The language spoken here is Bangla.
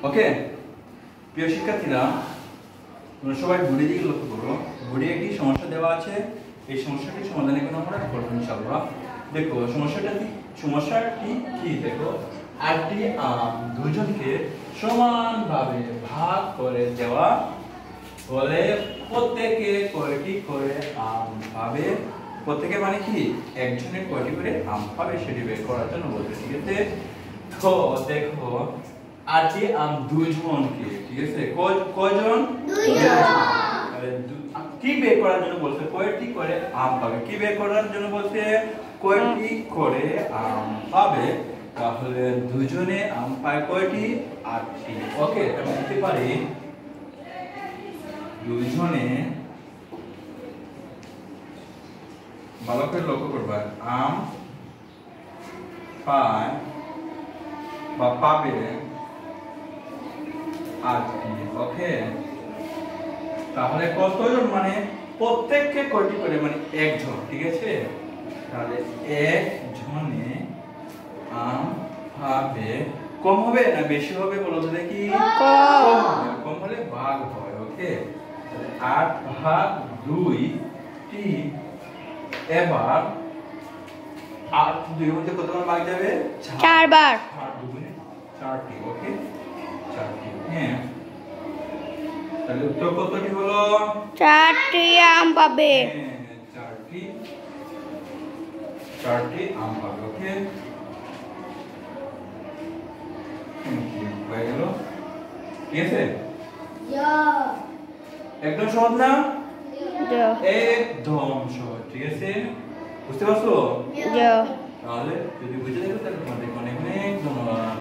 ওকে, প্রিয় শিক্ষার্থীরা, তোমরা সবাই ঘুরে দিকে লক্ষ্য করো। ঘুরে একটি সমস্যা দেওয়া আছে, এই সমস্যাটির সমাধান এখন আমরা করবো ইনশাআল্লাহ। দেখো সমস্যাটি কি, দেখো একটি আম দুজনকে সমানভাবে ভাগ করে দেওয়া বলে প্রত্যেকে কয়টি করে আম পাবে। প্রত্যেকে মানে কি, একজনের কয়টি করে আম পাবে সেটি বের করার জন্য বলতে, ঠিক আছে। তো দেখো আজকে আম দুজনকে, ঠিক আছে, কয়জন, কি বের করার জন্য বলছে, কয়টি করে আম পাবে। কি বের করার জন্য বলছে, কয়টি করে আম পাবে। তাহলে দুজনে আম পায় কয়টি, 8টি। ওকে, আমি লিখতে পারি দুজনে, ভালো করে লক্ষ্য করবা, আম পায় বা পাবে 8টি। ওকে, তাহলে কতজন, মানে প্রত্যেককে কয়টি করে, মানে একজন, ঠিক আছে। তাহলে একজনে আম পাবে, কম হবে না বেশি হবে বলো তো দেখি, কম হবে, কম হলে ভাগ হয়। ওকে, তাহলে 8 ভাগ 2 টি, এবার 8 2 মধ্যে কতবার ভাগ যাবে, 4 বার, 8 দুগুণে 4টি। ওকে, 4টি। হ্যাঁ, তাহলে উত্তর কতটি হলো, 4টি আম পাবে। 4টি আম পাবে। ওকে, হয়ে গেল, ঠিক আছে। একদম সহজ না, একদম সহজ, ঠিক আছে, বুঝতে পারছো। তাহলে যদি বুঝে দেখো তাহলে তোমাদের অনেক অনেক ধন্যবাদ।